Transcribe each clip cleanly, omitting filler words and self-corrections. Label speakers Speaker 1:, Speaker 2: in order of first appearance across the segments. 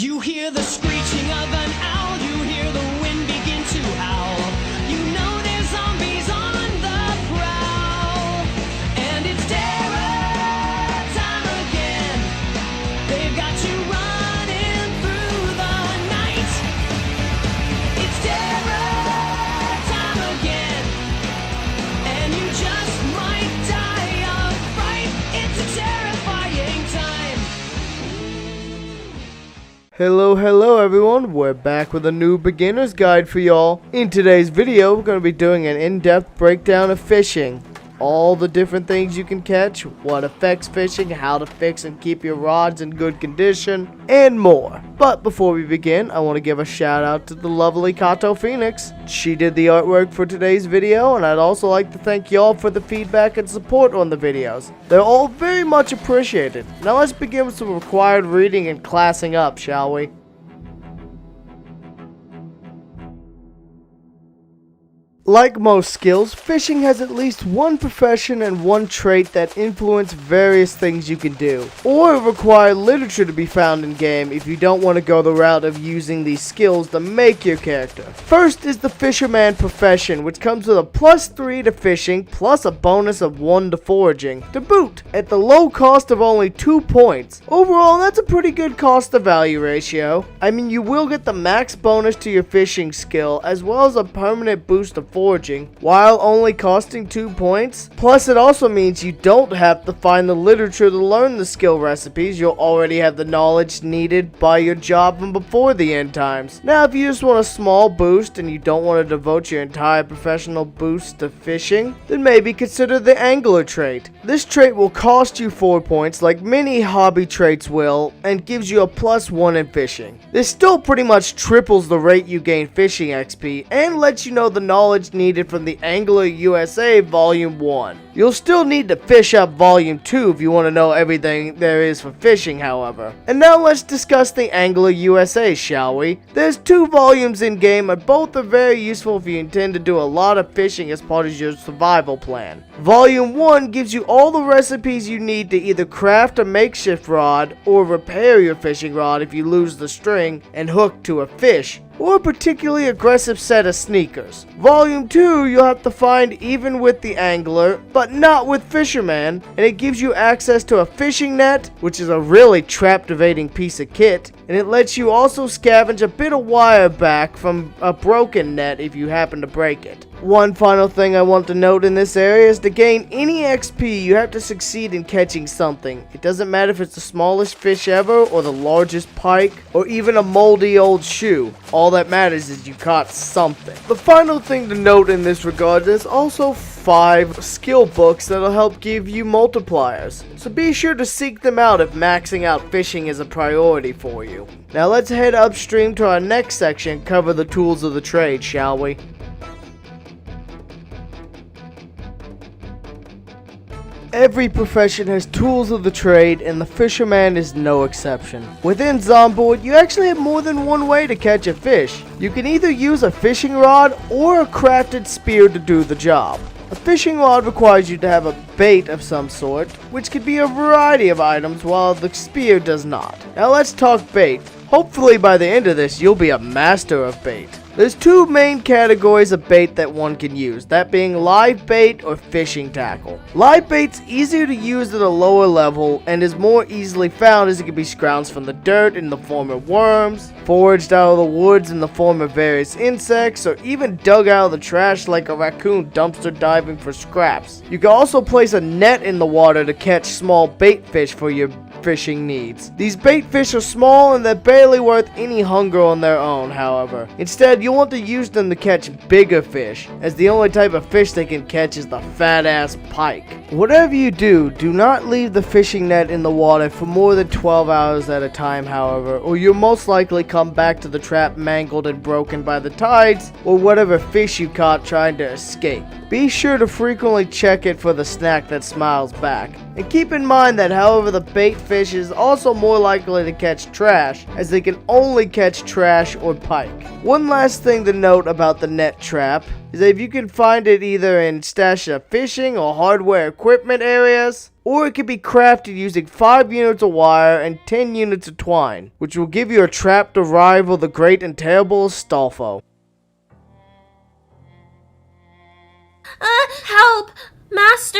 Speaker 1: You hear the screeching of an owl, you hear the wind begin to howl. You know there's zombies on the prowl. And it's terror time again. They've got you running through the night. It's terror time again. And you just might die of fright. It's a terrifying time.
Speaker 2: Hello everyone, we're back with a new beginner's guide for y'all. In today's video, we're going to be doing an in-depth breakdown of fishing. All the different things you can catch, what affects fishing, how to fix and keep your rods in good condition, and more. But before we begin, I want to give a shout out to the lovely Katophoenix. She did the artwork for today's video, and I'd also like to thank y'all for the feedback and support on the videos. They're all very much appreciated. Now let's begin with some required reading and classing up, shall we? Like most skills, fishing has at least one profession and one trait that influence various things you can do, or require literature to be found in game if you don't want to go the route of using these skills to make your character. First is the fisherman profession, which comes with a +3 to fishing, plus a bonus of 1 to foraging, to boot, at the low cost of only 2 points. Overall, that's a pretty good cost to value ratio. I mean, you will get the max bonus to your fishing skill, as well as a permanent boost of foraging, while only costing 2 points. Plus, it also means you don't have to find the literature to learn the skill recipes. You'll already have the knowledge needed by your job from before the end times. Now, if you just want a small boost and you don't want to devote your entire professional boost to fishing, then maybe consider the angler trait. This trait will cost you 4 points, like many hobby traits will, and gives you a +1 in fishing. This still pretty much triples the rate you gain fishing XP, and lets you know the knowledge needed from the Angler USA Volume 1. You'll still need to fish up Volume 2 if you want to know everything there is for fishing, however. And now let's discuss the Angler USA, shall we? There's 2 volumes in game, and both are very useful if you intend to do a lot of fishing as part of your survival plan. Volume 1 gives you all the recipes you need to either craft a makeshift rod or repair your fishing rod if you lose the string and hook to a fish, or a particularly aggressive set of sneakers. Volume 2 you'll have to find even with the angler, but not with fisherman, and it gives you access to a fishing net, which is a really trap-evading piece of kit, and it lets you also scavenge a bit of wire back from a broken net if you happen to break it. One final thing I want to note in this area is to gain any XP, you have to succeed in catching something. It doesn't matter if it's the smallest fish ever, or the largest pike, or even a moldy old shoe. All that matters is you caught something. The final thing to note in this regard is also 5 skill books that'll help give you multipliers. So be sure to seek them out if maxing out fishing is a priority for you. Now let's head upstream to our next section and cover the tools of the trade, shall we? Every profession has tools of the trade, and the fisherman is no exception. Within Zomboid, you actually have more than one way to catch a fish. You can either use a fishing rod or a crafted spear to do the job. A fishing rod requires you to have a bait of some sort, which could be a variety of items, while the spear does not. Now let's talk bait. Hopefully by the end of this, you'll be a master of bait. There's 2 main categories of bait that one can use, that being live bait or fishing tackle. Live bait's easier to use at a lower level and is more easily found as it can be scrounged from the dirt in the form of worms, foraged out of the woods in the form of various insects, or even dug out of the trash like a raccoon dumpster diving for scraps. You can also place a net in the water to catch small bait fish for your fishing needs. These bait fish are small and they're barely worth any hunger on their own, however. Instead, you'll want to use them to catch bigger fish, as the only type of fish they can catch is the fat-ass pike. Whatever you do, do not leave the fishing net in the water for more than 12 hours at a time, however, or you'll most likely come back to the trap mangled and broken by the tides, or whatever fish you caught trying to escape. Be sure to frequently check it for the snack that smiles back. And keep in mind that however the bait fish is also more likely to catch trash, as they can only catch trash or pike. One last thing to note about the net trap is that if you can find it either in stash of fishing or hardware equipment areas, or it can be crafted using 5 units of wire and 10 units of twine, which will give you a trap to rival the great and terrible Astolfo.
Speaker 3: Help! Master,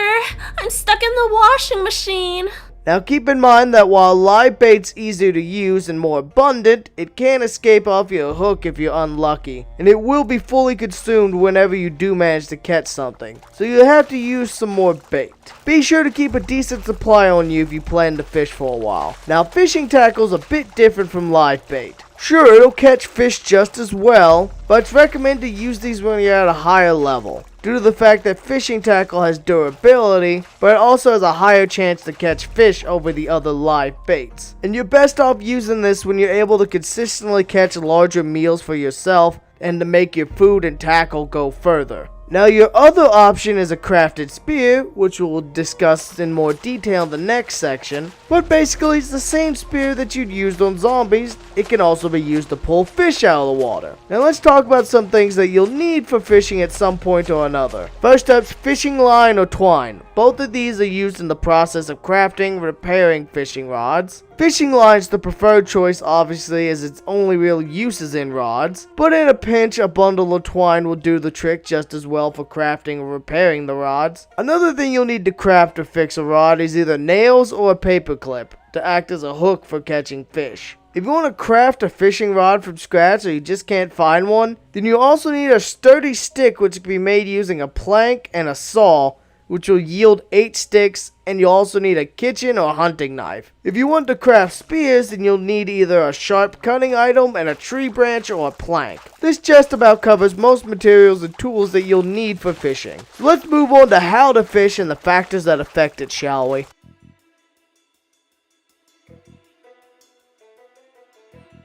Speaker 3: I'm stuck in the washing machine.
Speaker 2: Now keep in mind that while live bait's easier to use and more abundant, it can escape off your hook if you're unlucky, and it will be fully consumed whenever you do manage to catch something, so you'll have to use some more bait. Be sure to keep a decent supply on you if you plan to fish for a while. Now fishing tackle's a bit different from live bait. Sure, it'll catch fish just as well, but it's recommended to use these when you're at a higher level, due to the fact that fishing tackle has durability, but it also has a higher chance to catch fish over the other live baits. And you're best off using this when you're able to consistently catch larger meals for yourself and to make your food and tackle go further. Now your other option is a crafted spear, which we'll discuss in more detail in the next section, but basically it's the same spear that you'd used on zombies. It can also be used to pull fish out of the water. Now let's talk about some things that you'll need for fishing at some point or another. First up's fishing line or twine. Both of these are used in the process of crafting and repairing fishing rods. Fishing line's the preferred choice obviously, as its only real use is in rods, but in a pinch a bundle of twine will do the trick just as well for crafting or repairing the rods. Another thing you'll need to craft or fix a rod is either nails or a paper clip to act as a hook for catching fish. If you want to craft a fishing rod from scratch or you just can't find one, then you also need a sturdy stick which can be made using a plank and a saw, which will yield 8 sticks, and you'll also need a kitchen or hunting knife. If you want to craft spears, then you'll need either a sharp cutting item and a tree branch or a plank. This just about covers most materials and tools that you'll need for fishing. So let's move on to how to fish and the factors that affect it, shall we?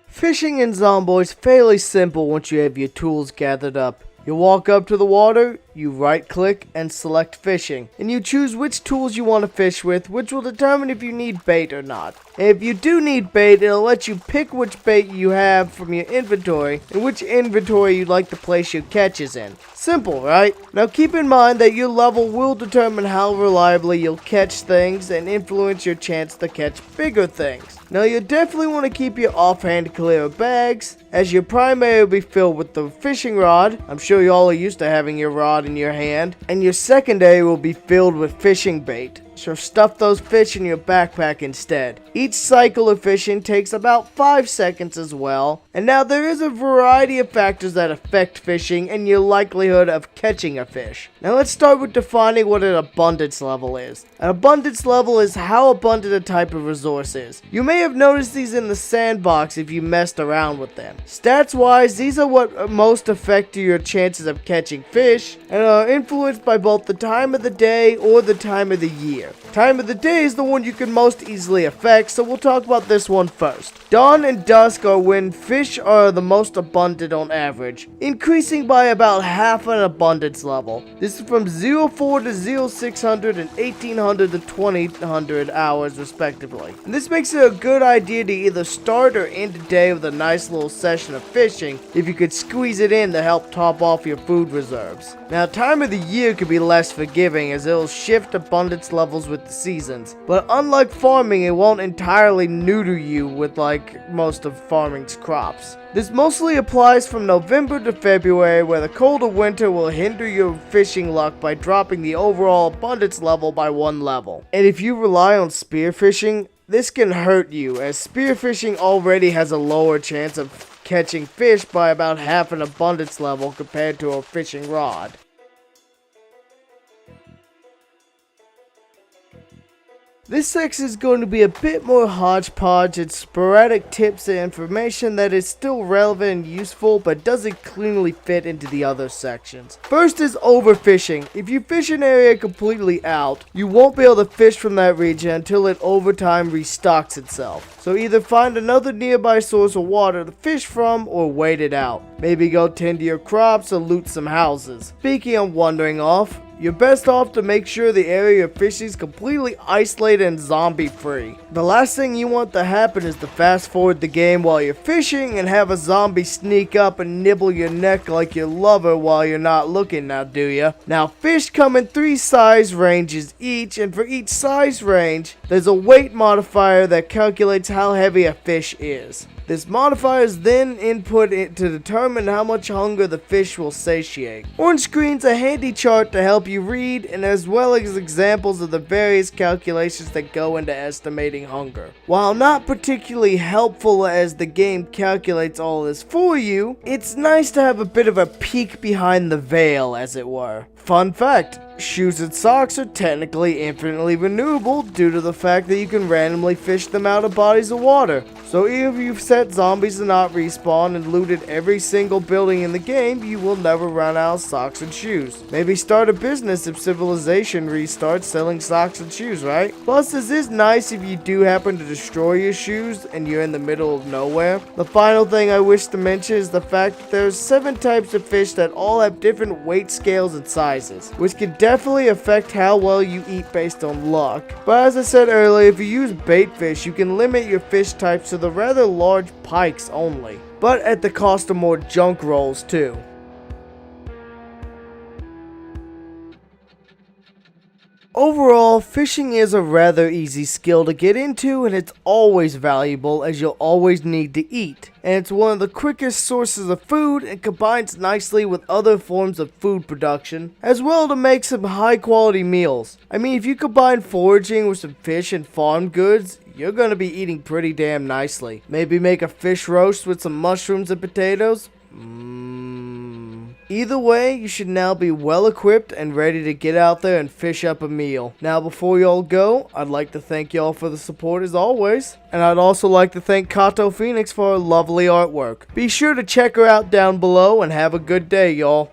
Speaker 2: Fishing in Zomboid is fairly simple once you have your tools gathered up. You walk up to the water, you right click and select fishing, and you choose which tools you want to fish with, which will determine if you need bait or not. And if you do need bait, it'll let you pick which bait you have from your inventory and which inventory you'd like to place your catches in. Simple, right? Now keep in mind that your level will determine how reliably you'll catch things and influence your chance to catch bigger things. Now you definitely want to keep your offhand clear of bags, as your primary will be filled with the fishing rod. I'm sure you all are used to having your rod in your hand, and your secondary will be filled with fishing bait. So stuff those fish in your backpack instead. Each cycle of fishing takes about 5 seconds as well. And now there is a variety of factors that affect fishing and your likelihood of catching a fish. Now let's start with defining what an abundance level is. An abundance level is how abundant a type of resource is. You may have noticed these in the sandbox if you messed around with them. Stats wise, these are what most affect your chances of catching fish and are influenced by both the time of the day or the time of the year. Time of the day is the one you can most easily affect, so we'll talk about this one first. Dawn and dusk are when fish are the most abundant on average, increasing by about half an abundance level. This is from 04 to 0600 and 1800 to 2000 hours respectively. And this makes it a good idea to either start or end a day with a nice little session of fishing if you could squeeze it in to help top off your food reserves. Now time of the year could be less forgiving as it'll shift abundance levels with the seasons, but unlike farming, it won't entirely neuter you with like most of farming's crops. This mostly applies from November to February, where the colder winter will hinder your fishing luck by dropping the overall abundance level by 1 level. And if you rely on spearfishing, this can hurt you, as spearfishing already has a lower chance of catching fish by about half an abundance level compared to a fishing rod. This section is going to be a bit more hodgepodge and sporadic tips and information that is still relevant and useful but doesn't cleanly fit into the other sections. First is overfishing. If you fish an area completely out, you won't be able to fish from that region until it over time restocks itself. So either find another nearby source of water to fish from or wait it out. Maybe go tend to your crops or loot some houses. Speaking of wandering off, you're best off to make sure the area you're fishing is completely isolated and zombie free. The last thing you want to happen is to fast forward the game while you're fishing and have a zombie sneak up and nibble your neck like your lover while you're not looking, now do ya? Now fish come in 3 size ranges each, and for each size range, there's a weight modifier that calculates how heavy a fish is. This modifier is then input to determine how much hunger the fish will satiate. On screen's a handy chart to help you read, and as well as examples of the various calculations that go into estimating hunger. While not particularly helpful as the game calculates all this for you, it's nice to have a bit of a peek behind the veil, as it were. Fun fact, shoes and socks are technically infinitely renewable due to the fact that you can randomly fish them out of bodies of water. So even if you've set zombies to not respawn and looted every single building in the game, you will never run out of socks and shoes. Maybe start a business if civilization restarts selling socks and shoes, right? Plus, this is nice if you do happen to destroy your shoes and you're in the middle of nowhere. The final thing I wish to mention is the fact that there's 7 types of fish that all have different weight scales and sizes, which can definitely affect how well you eat based on luck. But as I said earlier, if you use bait fish, you can limit your fish types to the rather large pikes only, but at the cost of more junk rolls too. Overall, fishing is a rather easy skill to get into, and it's always valuable as you'll always need to eat. And it's one of the quickest sources of food and combines nicely with other forms of food production, as well to make some high quality meals. I mean, if you combine foraging with some fish and farm goods, you're gonna be eating pretty damn nicely. Maybe make a fish roast with some mushrooms and potatoes. Either way, you should now be well equipped and ready to get out there and fish up a meal. Now before y'all go, I'd like to thank y'all for the support as always. And I'd also like to thank Katophoenix for her lovely artwork. Be sure to check her out down below and have a good day, y'all.